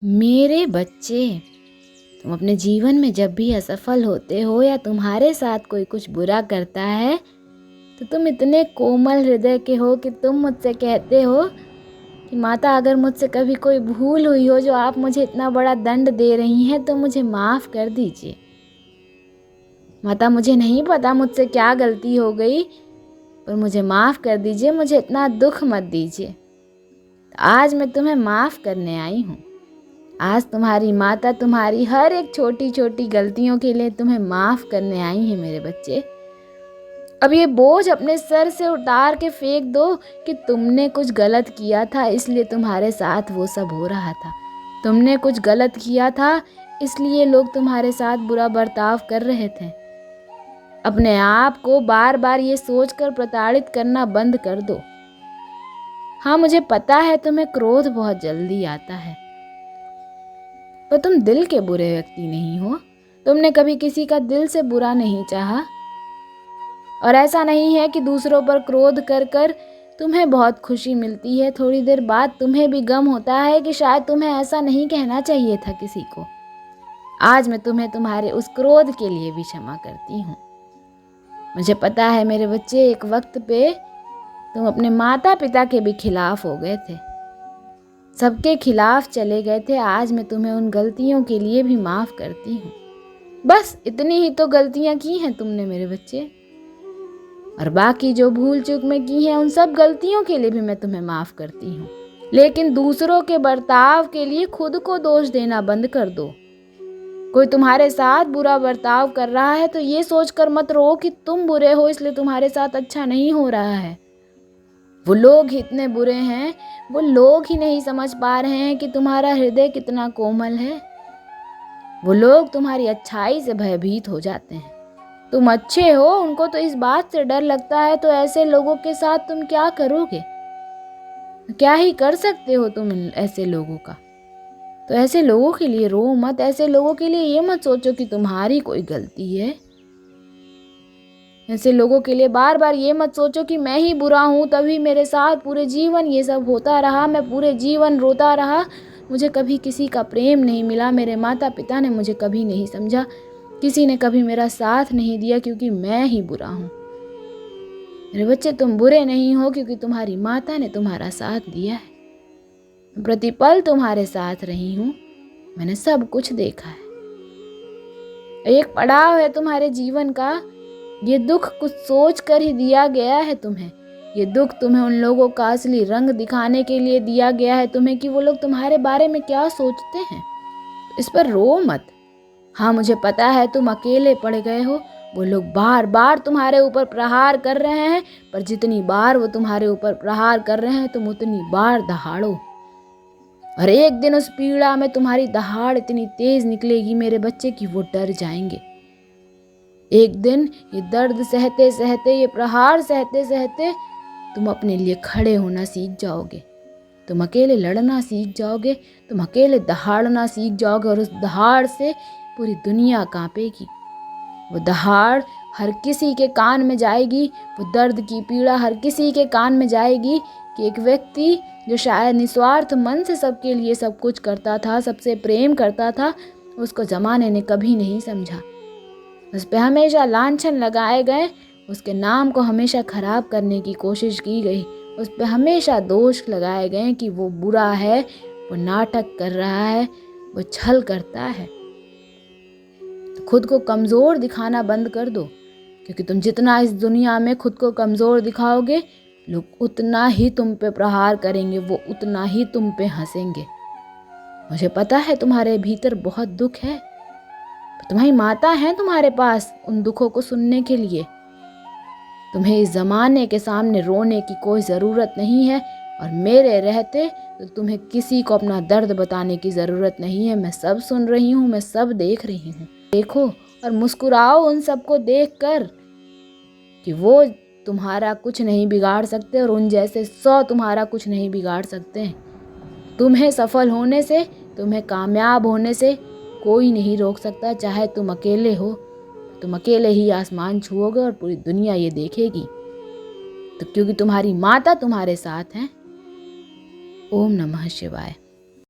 मेरे बच्चे, तुम अपने जीवन में जब भी असफल होते हो या तुम्हारे साथ कोई कुछ बुरा करता है तो तुम इतने कोमल हृदय के हो कि तुम मुझसे कहते हो कि माता, अगर मुझसे कभी कोई भूल हुई हो जो आप मुझे इतना बड़ा दंड दे रही हैं तो मुझे माफ़ कर दीजिए। माता, मुझे नहीं पता मुझसे क्या गलती हो गई, पर मुझे माफ़ कर दीजिए, मुझे इतना दुख मत दीजिए। तो आज मैं तुम्हें माफ़ करने आई हूँ। आज तुम्हारी माता तुम्हारी हर एक छोटी छोटी गलतियों के लिए तुम्हें माफ़ करने आई है मेरे बच्चे। अब ये बोझ अपने सर से उतार के फेंक दो कि तुमने कुछ गलत किया था इसलिए तुम्हारे साथ वो सब हो रहा था। तुमने कुछ गलत किया था इसलिए लोग तुम्हारे साथ बुरा बर्ताव कर रहे थे। अपने आप को बार बार ये सोचकर प्रताड़ित करना बंद कर दो। हाँ, मुझे पता है तुम्हें क्रोध बहुत जल्दी आता है, पर तुम दिल के बुरे व्यक्ति नहीं हो। तुमने कभी किसी का दिल से बुरा नहीं चाहा। और ऐसा नहीं है कि दूसरों पर क्रोध कर कर तुम्हें बहुत खुशी मिलती है। थोड़ी देर बाद तुम्हें भी गम होता है कि शायद तुम्हें ऐसा नहीं कहना चाहिए था किसी को। आज मैं तुम्हें तुम्हारे उस क्रोध के लिए भी क्षमा करती हूँ। मुझे पता है मेरे बच्चे, एक वक्त पे तुम अपने माता पिता के भी खिलाफ हो गए थे, सबके खिलाफ चले गए थे। आज मैं तुम्हें उन गलतियों के लिए भी माफ़ करती हूँ। बस इतनी ही तो गलतियाँ की हैं तुमने मेरे बच्चे, और बाकी जो भूल चूक में की है उन सब गलतियों के लिए भी मैं तुम्हें माफ़ करती हूँ। लेकिन दूसरों के बर्ताव के लिए खुद को दोष देना बंद कर दो। कोई तुम्हारे साथ बुरा बर्ताव कर रहा है तो ये सोचकर मत रो कि तुम बुरे हो इसलिए तुम्हारे साथ अच्छा नहीं हो रहा है। वो लोग ही इतने बुरे हैं, वो लोग ही नहीं समझ पा रहे हैं कि तुम्हारा हृदय कितना कोमल है। वो लोग तुम्हारी अच्छाई से भयभीत हो जाते हैं। तुम अच्छे हो, उनको तो इस बात से डर लगता है, तो ऐसे लोगों के साथ तुम क्या करोगे? क्या ही कर सकते हो तुम ऐसे लोगों का? तो ऐसे लोगों के लिए रो मत। ऐसे लोगों के लिए ये मत सोचो कि तुम्हारी कोई गलती है। ऐसे लोगों के लिए बार बार ये मत सोचो कि मैं ही बुरा हूँ तभी मेरे साथ पूरे जीवन ये सब होता रहा, मैं पूरे जीवन रोता रहा, मुझे कभी किसी का प्रेम नहीं मिला, मेरे माता पिता ने मुझे कभी नहीं समझा, किसी ने कभी मेरा साथ नहीं दिया क्योंकि मैं ही बुरा हूँ। मेरे बच्चे, तुम बुरे नहीं हो क्योंकि तुम्हारी माता ने तुम्हारा साथ दिया है। प्रतिपल तुम्हारे साथ रही हूँ, मैंने सब कुछ देखा है। एक पड़ाव है तुम्हारे जीवन का, ये दुख कुछ सोच कर ही दिया गया है तुम्हें। ये दुख तुम्हें उन लोगों का असली रंग दिखाने के लिए दिया गया है तुम्हें कि वो लोग तुम्हारे बारे में क्या सोचते हैं। इस पर रो मत। हाँ, मुझे पता है तुम अकेले पड़ गए हो। वो लोग बार बार तुम्हारे ऊपर प्रहार कर रहे हैं, पर जितनी बार वो तुम्हारे ऊपर प्रहार कर रहे हैं तुम उतनी बार दहाड़ो। और एक दिन उस पीड़ा में तुम्हारी दहाड़ इतनी तेज निकलेगी मेरे बच्चे कि वो डर जाएंगे। एक दिन ये दर्द सहते सहते, ये प्रहार सहते सहते तुम अपने लिए खड़े होना सीख जाओगे। तुम अकेले लड़ना सीख जाओगे, तुम अकेले दहाड़ना सीख जाओगे, और उस दहाड़ से पूरी दुनिया कांपेगी। वो दहाड़ हर किसी के कान में जाएगी, वो दर्द की पीड़ा हर किसी के कान में जाएगी कि एक व्यक्ति जो शायद निस्वार्थ मन से सबके लिए सब कुछ करता था, सबसे प्रेम करता था, उसको ज़माने ने कभी नहीं समझा। उस पर हमेशा लांछन लगाए गए, उसके नाम को हमेशा खराब करने की कोशिश की गई, उस पर हमेशा दोष लगाए गए कि वो बुरा है, वो नाटक कर रहा है, वो छल करता है। तो खुद को कमज़ोर दिखाना बंद कर दो, क्योंकि तुम जितना इस दुनिया में खुद को कमज़ोर दिखाओगे, लोग उतना ही तुम पे प्रहार करेंगे, वो उतना ही तुम पे हंसेंगे। मुझे पता है तुम्हारे भीतर बहुत दुख है, तुम्हारी माता है तुम्हारे पास उन दुखों को सुनने के लिए। तुम्हें इस ज़माने के सामने रोने की कोई ज़रूरत नहीं है, और मेरे रहते तो तुम्हें किसी को अपना दर्द बताने की ज़रूरत नहीं है। मैं सब सुन रही हूँ, मैं सब देख रही हूँ। देखो और मुस्कुराओ उन सबको देख कर कि वो तुम्हारा कुछ नहीं बिगाड़ सकते, और उन जैसे 100 तुम्हारा कुछ नहीं बिगाड़ सकते। तुम्हें सफल होने से, तुम्हें कामयाब होने से कोई नहीं रोक सकता। चाहे तुम अकेले हो, तुम अकेले ही आसमान छुओगे और पूरी दुनिया ये देखेगी, तो क्योंकि तुम्हारी माता तुम्हारे साथ है। ओम नमः शिवाय।